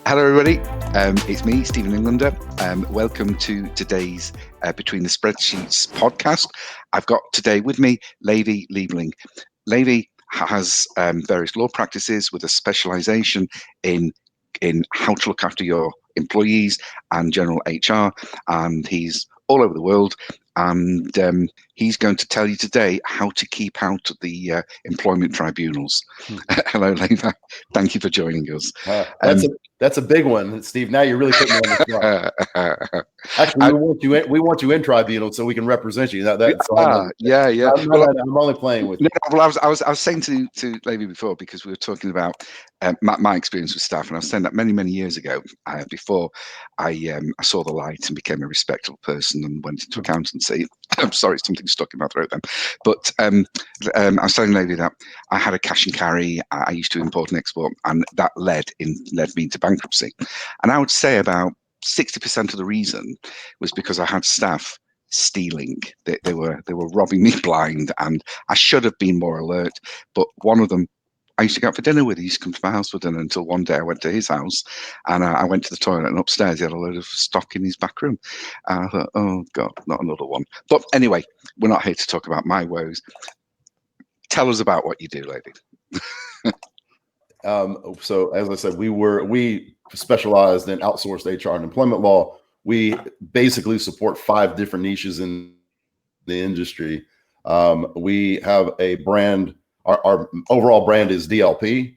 Hello, everybody. It's me, Stephen Englander. Welcome to today's Between the Spreadsheets podcast. I've got today with me Levi Liebling. Levi has various law practices with a specialization in how to look after your employees and general HR, and he's all over the world. And he's going to tell you today how to keep out of the employment tribunals. Hello, Levi. Thank you for joining us. That's a big one, Steve. Now you're really putting me on the spot. Actually, we want you in tribunal so we can represent you. Yeah. I'm only playing with you. Well, I was saying to Levi before, because we were talking about my experience with staff, and I was saying that many years ago, before I saw the light and became a respectable person and went into accountancy. I'm sorry, something stuck in my throat then. But I was telling Levi that I had a cash and carry. I used to import and export, and that led me into bankruptcy. And I would say about 60% of the reason was because I had staff stealing. They were robbing me blind, and I should have been more alert. But one of them, I used to go out for dinner with. He used to come to my house for dinner until one day I went to his house, and I went to the toilet, and upstairs he had a load of stock in his back room. And I thought, oh God, not another one. But anyway, we're not here to talk about my woes. Tell us about what you do, Levi. So as I said, we specialized in outsourced HR and employment law. We basically support 5 different niches in the industry. We have a brand. Our overall brand is DLP,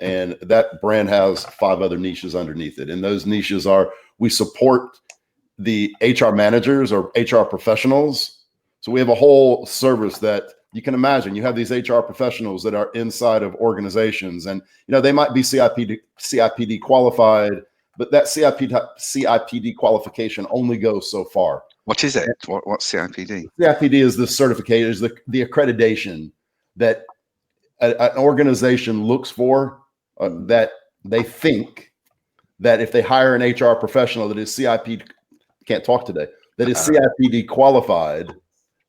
and that brand has 5 other niches underneath it. And those niches are, we support the HR managers or HR professionals. So we have a whole service that you can imagine. You have these HR professionals that are inside of organizations, and they might be CIPD qualified, but that CIPD qualification only goes so far. What is it? What's CIPD? CIPD is the certification, is the accreditation that an organization looks for, that they think that if they hire an HR professional that is CIPD qualified,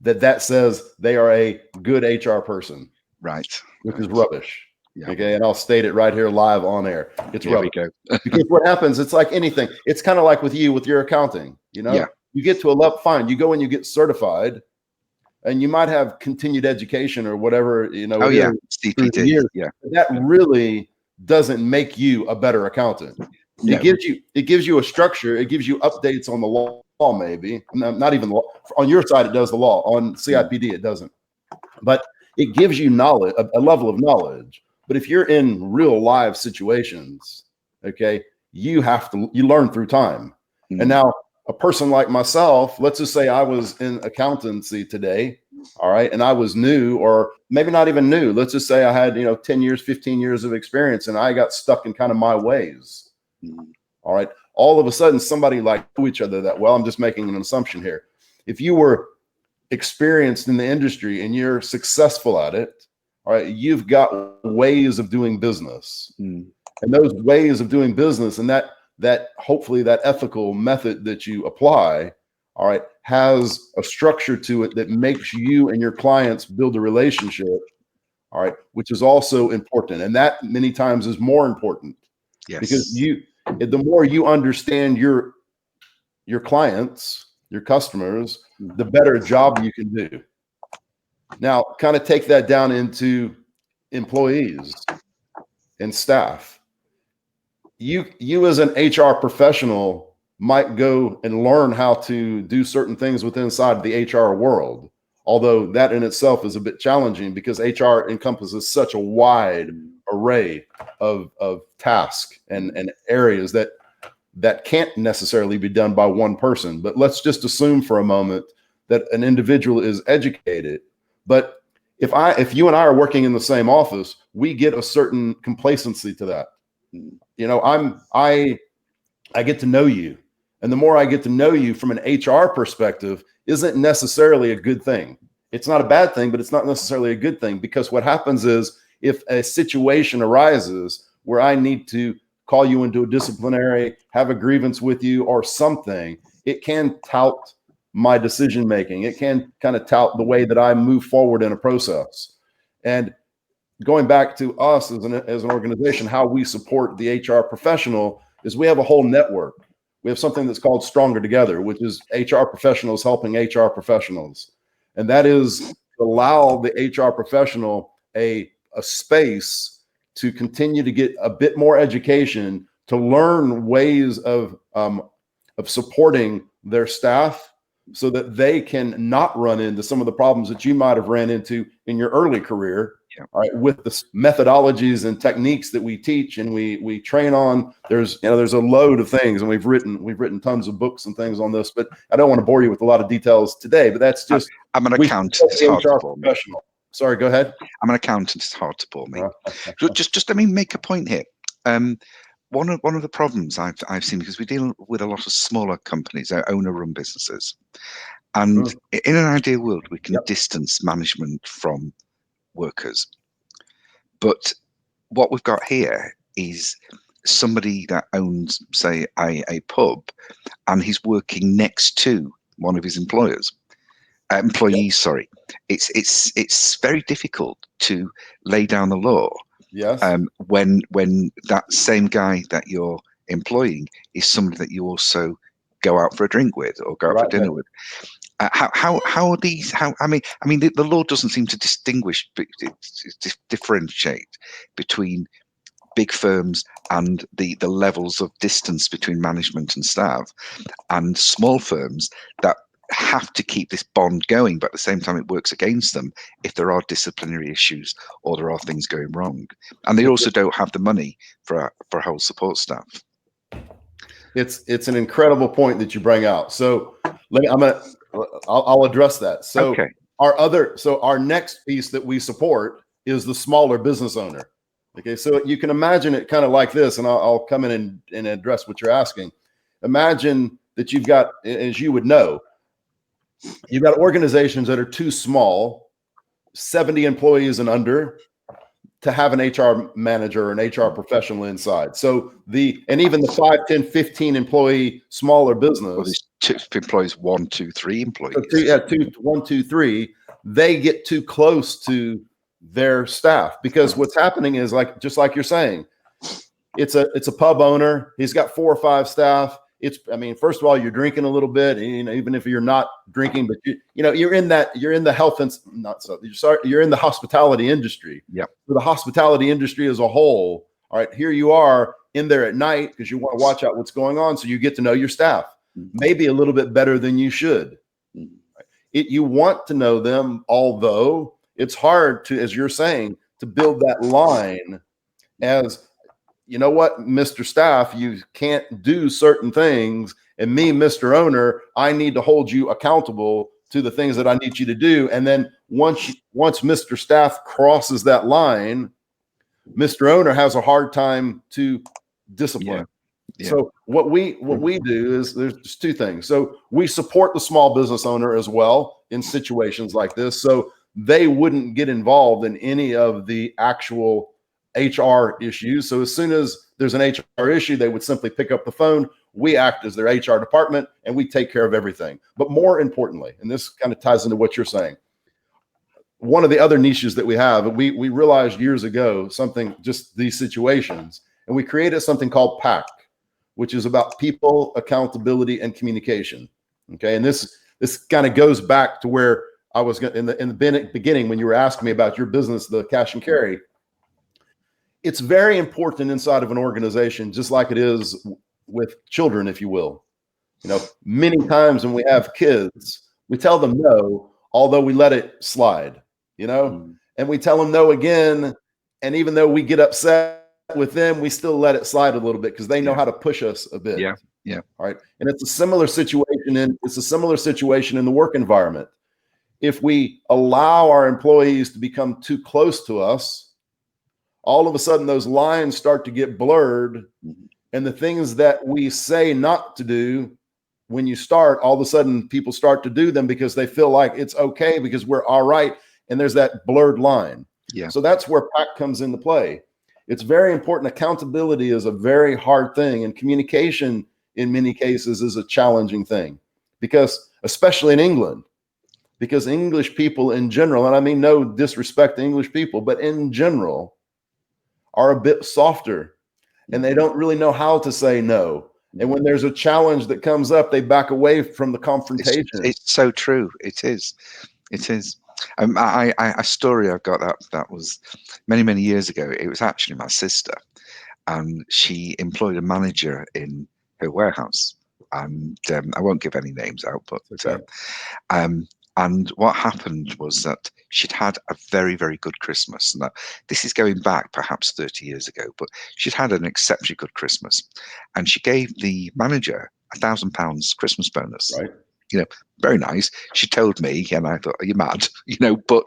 that says they are a good HR person. Right. Which is rubbish. Yeah. Okay. And I'll state it right here live on air. It's rubbish. Here we go. Because what happens, it's like anything. It's kind of like with your accounting, Yeah. You get to a level, fine. You go and you get certified, and you might have continued education or whatever, Oh yeah. CPD. Yeah. That really doesn't make you a better accountant. No. It gives you a structure. It gives you updates on the law, maybe not even law. On your side, it does the law. On CIPD, it doesn't. But it gives you knowledge, a level of knowledge. But if you're in real live situations, okay, you learn through time. Mm-hmm. And now a person like myself, let's just say I was in accountancy today, all right, and I was new, or maybe not even new. Let's just say I had 10 years, 15 years of experience, and I got stuck in kind of my ways. Mm-hmm. All right. All of a sudden, somebody knew each other that well. I'm just making an assumption here. If you were experienced in the industry and you're successful at it, all right, you've got ways of doing business. Mm. And those ways of doing business, and that hopefully that ethical method that you apply, all right, has a structure to it that makes you and your clients build a relationship, all right, which is also important. And that many times is more important. Yes. Because the more you understand your clients, your customers, the better job you can do. Now, kind of take that down into employees and staff. You as an HR professional might go and learn how to do certain things inside the HR world, although that in itself is a bit challenging because HR encompasses such a wide array of tasks and areas that can't necessarily be done by one person. But let's just assume for a moment that an individual is educated. But if you and I are working in the same office, we get a certain complacency to that. I get to know you, and the more I get to know you from an HR perspective isn't necessarily a good thing. It's not a bad thing, but it's not necessarily a good thing, because what happens is if a situation arises where I need to call you into a disciplinary, have a grievance with you or something, it can tout my decision-making. It can kind of tout the way that I move forward in a process. And going back to us as an organization, how we support the HR professional is we have a whole network. We have something that's called Stronger Together, which is HR professionals helping HR professionals. And that is to allow the HR professional a space to continue to get a bit more education, to learn ways of supporting their staff so that they can not run into some of the problems that you might have ran into in your early career. Yeah. All right, with the methodologies and techniques that we teach and we train on, there's a load of things, and we've written tons of books and things on this, but I don't want to bore you with a lot of details today, but that's just, I'm an accountant. It's hard to bore me. Sorry, go ahead. I'm an accountant. It's hard to bore me. Just let me make a point here. One of the problems I've seen, because we deal with a lot of smaller companies, owner-run businesses, and in an ideal world, we can distance management from workers. But what we've got here is somebody that owns, say, a pub, and he's working next to one of his employees. Sorry. It's very difficult to lay down the law. Yes. When that same guy that you're employing is somebody that you also go out for a drink with or go out for dinner with. How are these? I mean, the law doesn't seem to differentiate between big firms and the levels of distance between management and staff, and small firms that have to keep this bond going, but at the same time it works against them if there are disciplinary issues or there are things going wrong, and they also don't have the money for a whole support staff. It's an incredible point that you bring out. So I'll address that. So okay. Our next piece that we support is the smaller business owner. Okay, so you can imagine it kind of like this, and I'll come in and address what you're asking. Imagine that you've got, as you would know, you've got organizations that are too small, 70 employees and under, to have an HR manager or an HR professional inside. So even the 5, 10, 15 employee smaller business. Well, there's 2 employees, 1, 2, 3 employees. So 1, 2, 3, they get too close to their staff, because what's happening is, just like you're saying, it's a pub owner. He's got 4 or 5 staff. First of all, you're drinking a little bit, and even if you're not drinking, but you're in the health and you're in the hospitality industry. Yeah. For the hospitality industry as a whole. All right, here you are in there at night because you want to watch out what's going on, so you get to know your staff maybe a little bit better than you should. You want to know them, although it's hard to, as you're saying, to build that line as, you know what, Mr. Staff, you can't do certain things. And me, Mr. Owner, I need to hold you accountable to the things that I need you to do. And then once Mr. Staff crosses that line, Mr. Owner has a hard time to discipline. Yeah. So what we do is there's just 2 things. So we support the small business owner as well in situations like this. So they wouldn't get involved in any of the actual HR issues. So as soon as there's an HR issue, they would simply pick up the phone. We act as their HR department and we take care of everything. But more importantly, and this kind of ties into what you're saying, one of the other niches that we have, we realized years ago just these situations, and we created something called PAC, which is about people, accountability, and communication. Okay, and this kind of goes back to where I was in the beginning when you were asking me about your business, the cash and carry. It's very important inside of an organization, just like it is with children, if you will. Many times when we have kids, we tell them no, although we let it slide, and we tell them no again. And even though we get upset with them, we still let it slide a little bit because they know how to push us a bit. Yeah. Yeah. All right. And it's a similar situation in the work environment. If we allow our employees to become too close to us, all of a sudden those lines start to get blurred, and the things that we say not to do when you start, all of a sudden people start to do them because they feel like it's okay because we're all right. And there's that blurred line. Yeah. So that's where PAC comes into play. It's very important. Accountability is a very hard thing, and communication in many cases is a challenging thing, because especially in England, because English people in general, and I mean no disrespect to English people, but in general, are a bit softer, and they don't really know how to say no. And when there's a challenge that comes up, they back away from the confrontation. It's so true. It is. It is. A story I've got that was many years ago. It was actually my sister, and she employed a manager in her warehouse. And I won't give any names out, but Okay. um, and what happened was that she'd had a very good Christmas. And this is going back perhaps 30 years ago, but she'd had an exceptionally good Christmas, and she gave the manager £1,000 Christmas bonus. Right. You know, very nice. She told me, and I thought, "Are you mad?" But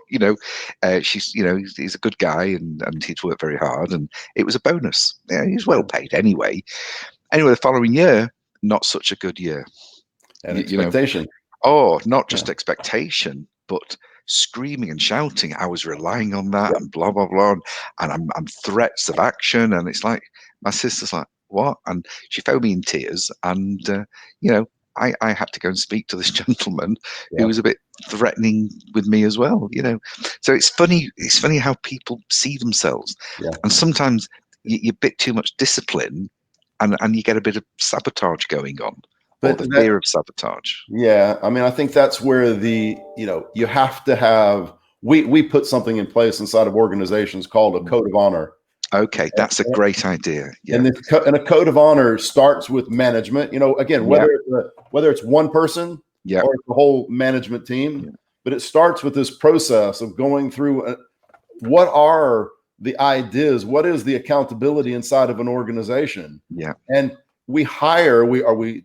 she's, he's a good guy, and he'd worked very hard, and it was a bonus. Yeah, he was well paid anyway. Anyway, the following year, not such a good year. And You know, expectation. oh, not just expectation, but screaming and shouting. I was relying on that, and blah blah blah, and I'm threats of action, and it's like my sister's like, "What?" And she phoned me in tears, and I had to go and speak to this gentleman who was a bit threatening with me as well. So it's funny. It's funny how people see themselves, and sometimes you're a bit too much discipline, and you get a bit of sabotage going on, or But the fear of sabotage. yeah, I mean, I think that's where you have to have, we put something in place inside of organizations called a code of honor. Okay, that's a great idea. Yeah. And a code of honor starts with management. Again, whether it's one person or it's the whole management team, but it starts with this process of going through what are the ideas, what is the accountability inside of an organization. Yeah. And we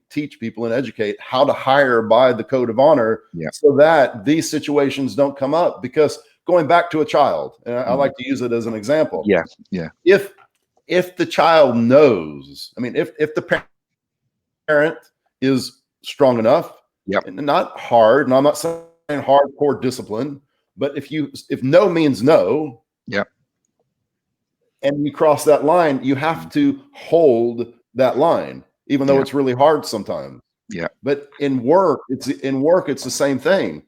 teach people and educate how to hire by the code of honor so that these situations don't come up. Because going back to a child, and I like to use it as an example. Yeah. If the child knows, I mean, if the parent is strong enough, and not hard, and I'm not saying hardcore discipline, but if no means no, and you cross that line, you have to hold that line, even though it's really hard sometimes. But in work, it's the same thing.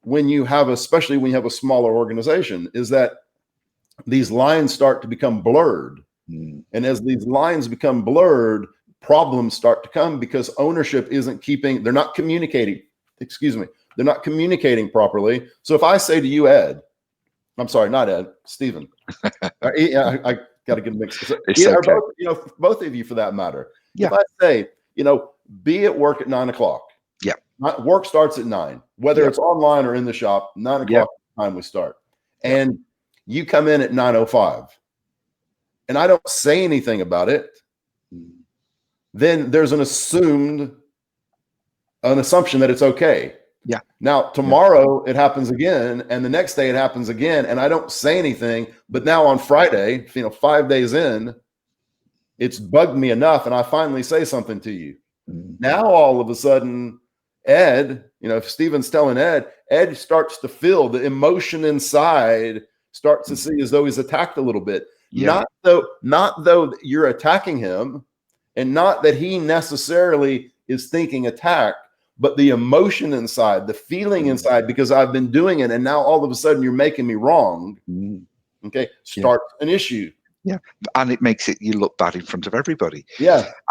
Especially when you have a smaller organization, is that these lines start to become blurred. And as these lines become blurred, problems start to come because ownership they're not communicating. They're not communicating properly. So if I say to you, Ed, I'm sorry, not Ed, Stephen. I got to get mixed. Both of you for that matter. If I say, be at work at 9:00. Work starts at 9, whether it's online or in the shop. 9:00 is the time we start, and you come in at 9:05, and I don't say anything about it. Then there's an assumption that it's okay. Now tomorrow it happens again, and the next day it happens again, and I don't say anything. But now on Friday, 5 days in, it's bugged me enough, and I finally say something to you. Now all of a sudden, Ed, if Stephen's telling Ed starts to feel the emotion inside, starts to see as though he's attacked a little bit. Not though you're attacking him, and not that he necessarily is thinking attack, but the emotion inside, the feeling inside, because I've been doing it, and now all of a sudden you're making me wrong. Okay, start an issue. And it makes you look bad in front of everybody.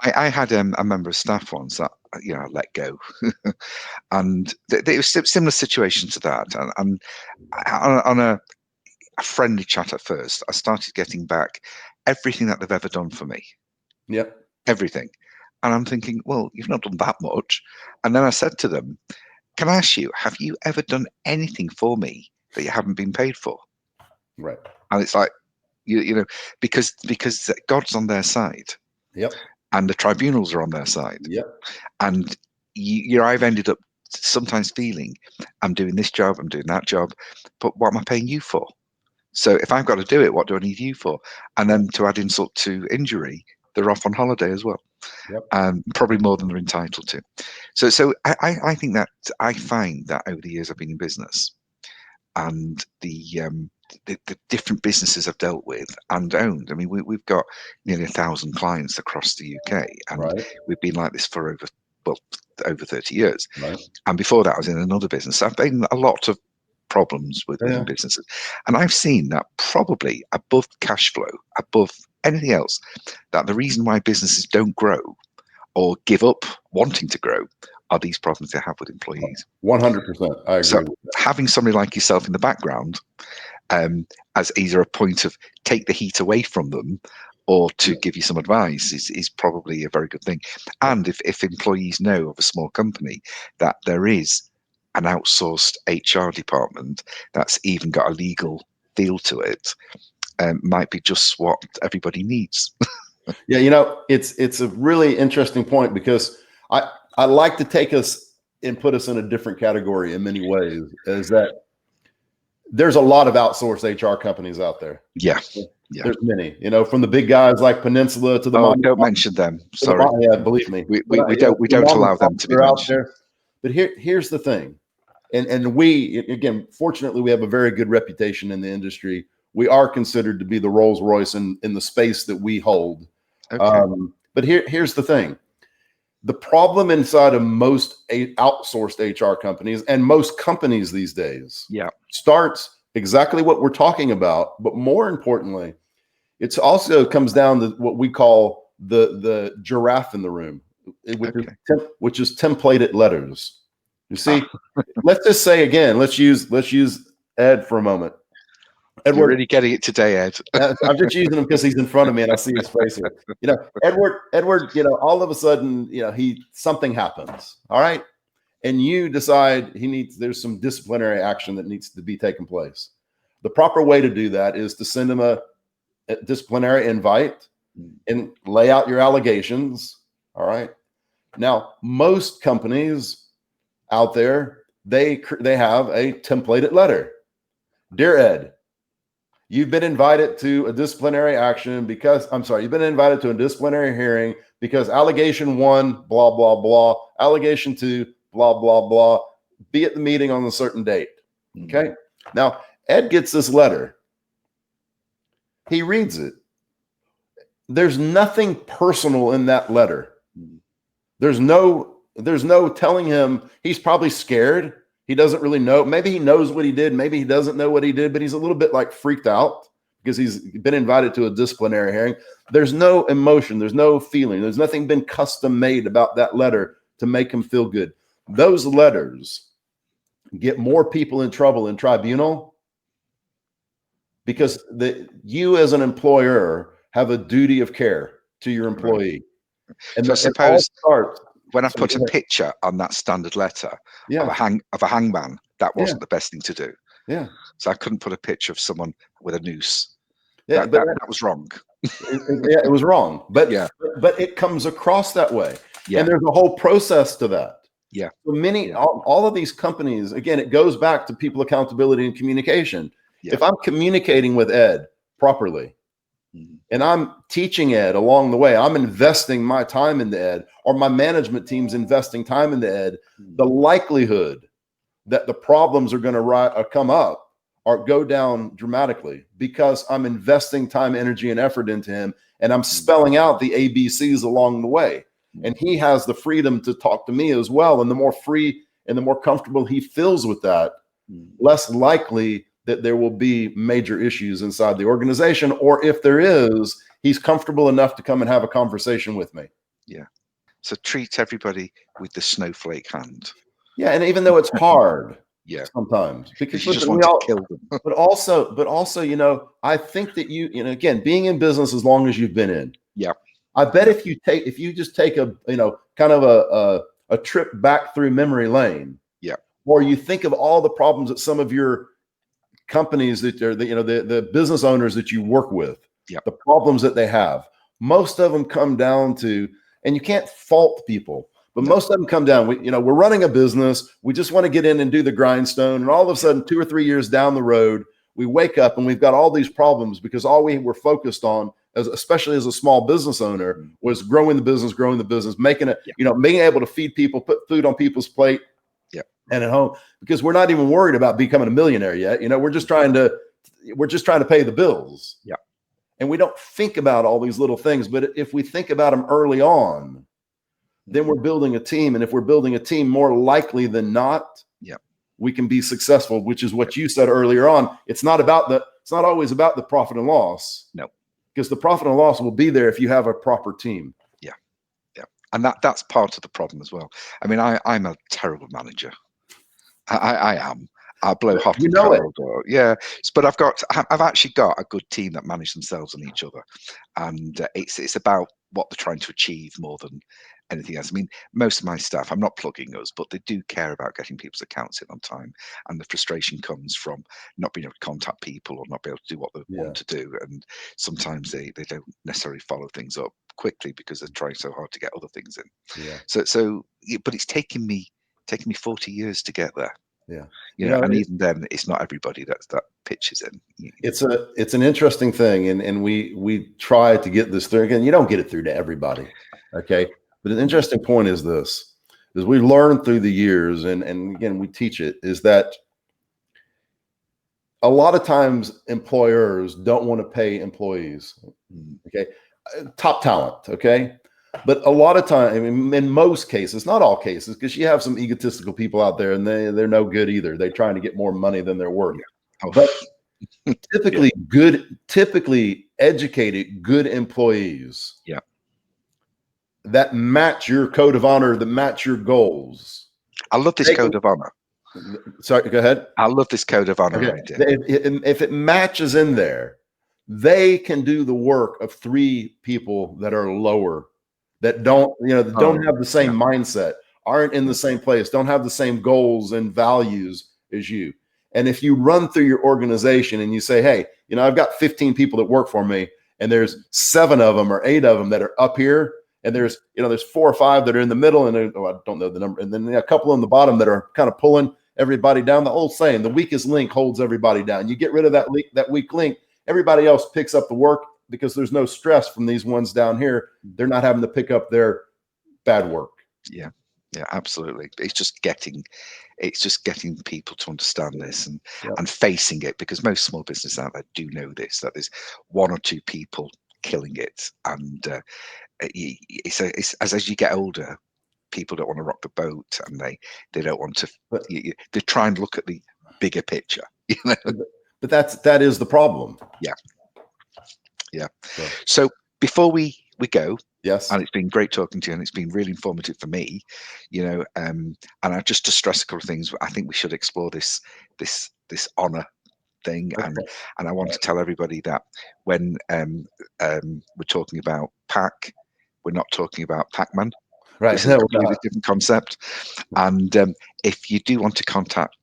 I had a member of staff once that I let go, and it was a similar situation to that. And on a friendly chat at first, I started getting back everything that they've ever done for me. Everything. And I'm thinking, well, you've not done that much. And then I said to them, can I ask you, have you ever done anything for me that you haven't been paid for? Right. And it's like, because God's on their side. And the tribunals are on their side. And I've ended up sometimes feeling I'm doing this job, I'm doing that job, but what am I paying you for? So if I've got to do it, what do I need you for? And then to add insult to injury, they're off on holiday as well. Probably more than they're entitled to. So I think that I find that over the years I've been in business, and the different businesses I've dealt with and owned. I mean, we've got nearly 1,000 clients across the UK, and we've been like this for over well, over 30 years. Right. And before that, I was in another business. I've been a lot of problems within businesses. And I've seen that probably above cash flow, above anything else, that the reason why businesses don't grow or give up wanting to grow are these problems they have with employees. 100%. I agree So with that. having somebody like yourself in the background as either a point of take the heat away from them or to give you some advice is probably a very good thing. And if employees know of a small company that there is an outsourced HR department that's even got a legal feel to it, might be just what everybody needs. Yeah, it's a really interesting point, because I like to take us and put us in a different category in many ways, is that there's a lot of outsourced HR companies out there. Yeah. There's many, from the big guys like Peninsula to the don't mention them. Sorry. Yeah, believe me. We don't allow them to be mentioned. But here's the thing. And we, again, fortunately, we have a very good reputation in the industry. We are considered to be the Rolls Royce in the space that we hold. Okay. But here's the thing. The problem inside of most outsourced HR companies and most companies these days starts exactly what we're talking about. But more importantly, it also comes down to what we call the giraffe in the room, which is templated letters. You see, let's just say again, let's use Ed for a moment. Edward, you're really getting it today, Ed. I'm just using him because he's in front of me and I see his face here. Edward, all of a sudden, something happens. All right. And you decide there's some disciplinary action that needs to be taken place. The proper way to do that is to send him a disciplinary invite and lay out your allegations. All right. Now, most companies out there, they have a templated letter. Dear Ed, you've been invited to a disciplinary action you've been invited to a disciplinary hearing because allegation 1, blah, blah, blah, allegation 2, blah, blah, blah, be at the meeting on a certain date. Okay. Now, Ed gets this letter. He reads it. There's nothing personal in that letter. There's no telling him. He's probably scared. He doesn't really know. Maybe he knows what he did. Maybe he doesn't know what he did, but he's a little bit like freaked out because he's been invited to a disciplinary hearing. There's no emotion. There's no feeling. There's nothing been custom made about that letter to make him feel good. Those letters get more people in trouble in tribunal because you as an employer have a duty of care to your employee. Right. And so I suppose when I put a picture on that standard letter of a hangman, that wasn't the best thing to do. Yeah. So I couldn't put a picture of someone with a noose. Yeah, that was wrong. It was wrong. But it comes across that way. Yeah. And there's a whole process to that. Yeah. So all of these companies, again, it goes back to people accountability and communication. Yeah. If I'm communicating with Ed properly, and I'm teaching Ed along the way, I'm investing my time into Ed, or my management team's investing time into Ed, the likelihood that the problems are going to come up or go down dramatically because I'm investing time, energy, and effort into him, and I'm spelling out the ABCs along the way. And he has the freedom to talk to me as well. And the more free and the more comfortable he feels with that, less likely that there will be major issues inside the organization, or if there is, he's comfortable enough to come and have a conversation with me. Yeah. So treat everybody with the snowflake hand. Yeah, and even though it's hard, sometimes because you just want to kill them. but also, I think that again, being in business as long as you've been in, I bet if you just take a kind of a trip back through memory lane, or you think of all the problems that some of your companies that are the business owners that you work with, the problems that they have, most of them come down to, and you can't fault people, but most of them come down. We're running a business. We just want to get in and do the grindstone. And all of a sudden, 2 or 3 years down the road, we wake up and we've got all these problems because all we were focused on, especially as a small business owner, was growing the business, making it, being able to feed people, put food on people's plate. And at home, because we're not even worried about becoming a millionaire yet. We're just trying to pay the bills. Yeah. And we don't think about all these little things, but if we think about them early on, then we're building a team. And if we're building a team, more likely than not, Yeah. we can be successful, which is what you said earlier on. It's not always about the profit and loss. No. Because the profit and loss will be there if you have a proper team. Yeah. Yeah. And that's part of the problem as well. I mean, I'm a terrible manager. I am. I blow hot and cold, yeah. But I've actually got a good team that manage themselves and each other, and it's about what they're trying to achieve more than anything else. I mean, most of my staff, I'm not plugging us, but they do care about getting people's accounts in on time, and the frustration comes from not being able to contact people or not be able to do what they want to do, and sometimes they don't necessarily follow things up quickly because they're trying so hard to get other things in. Yeah. So, but it's taken me 40 years to get there. Yeah. And even then, it's not everybody that pitches in. It's an interesting thing, and we try to get this through. Again, you don't get it through to everybody, okay? But an interesting point is this: is we learned through the years, and again we teach it, is that a lot of times employers don't want to pay employees, okay? Top talent, okay? But a lot of time, I mean, in most cases, not all cases, because you have some egotistical people out there, and they're no good either. They're trying to get more money than they're worth. Yeah. But typically, typically educated, good employees, that match your code of honor, that match your goals. I love this code of honor. Sorry, go ahead. I love this code of honor idea. If it matches in there, they can do the work of 3 people that are lower, that don't have the same mindset, aren't in the same place, don't have the same goals and values as you. And if you run through your organization and you say, hey, I've got 15 people that work for me, and there's 7 of them or 8 of them that are up here, and there's 4 or 5 that are in the middle, and I don't know the number, and then a couple on the bottom that are kind of pulling everybody down. The old saying, the weakest link holds everybody down. You get rid of that weak link, everybody else picks up the work, because there's no stress from these ones down here. They're not having to pick up their bad work. Yeah, absolutely. It's just getting people to understand this and facing it, because most small businesses out there do know this, that there's 1 or 2 people killing it, and it's as you get older, people don't want to rock the boat, and they don't want to. They try and look at the bigger picture, But that is the problem. Yeah. So before we go, yes, and it's been great talking to you, and it's been really informative for me, and I just to stress a couple of things. I think we should explore this honor thing, and I want to tell everybody that when we're talking about pack, we're not talking about Pac-Man. Right. This is a completely different concept. And if you do want to contact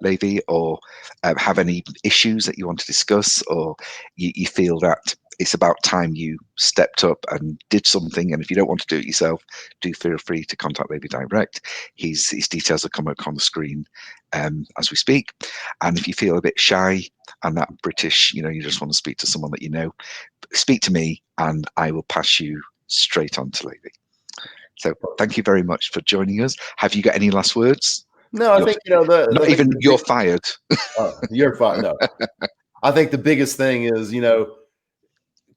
Levi, or have any issues that you want to discuss, or you feel that it's about time you stepped up and did something, and if you don't want to do it yourself, do feel free to contact Levi direct. His details are coming up on the screen as we speak. And if you feel a bit shy and that British, you just want to speak to someone that speak to me, and I will pass you straight on to Levi. So thank you very much for joining us. Have you got any last words? No, I think you're fired. You're fired. No, I think the biggest thing is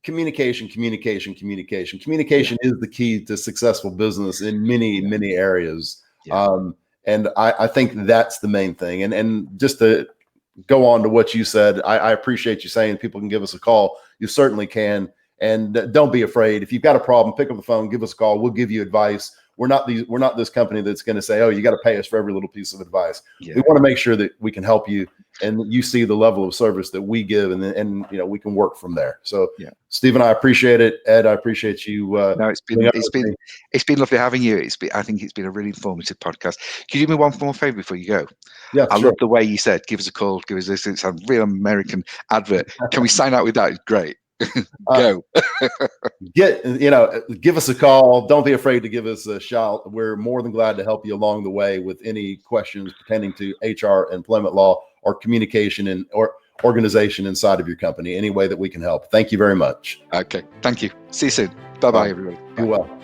communication. Communication is the key to successful business in many areas. And I think that's the main thing. And just to go on to what you said, I appreciate you saying people can give us a call. You certainly can. And don't be afraid. If you've got a problem, pick up the phone, give us a call. We'll give you advice. We're not this company that's going to say, oh, you got to pay us for every little piece of advice. We want to make sure that we can help you, and you see the level of service that we give, and we can work from there. So Stephen, I appreciate it. Ed, I appreciate you. No, it's been lovely having you. I think it's been a really informative podcast. Can you do me one more favor before you go? Yeah, I love the way you said, give us a call, give us this. It's a real American advert. Can we sign out with that? It's great. Go. Give us a call. Don't be afraid to give us a shout. We're more than glad to help you along the way with any questions pertaining to HR, employment law, or communication or organization inside of your company. Any way that we can help. Thank you very much. Okay. Thank you. See you soon. Bye-bye, everybody. Be well.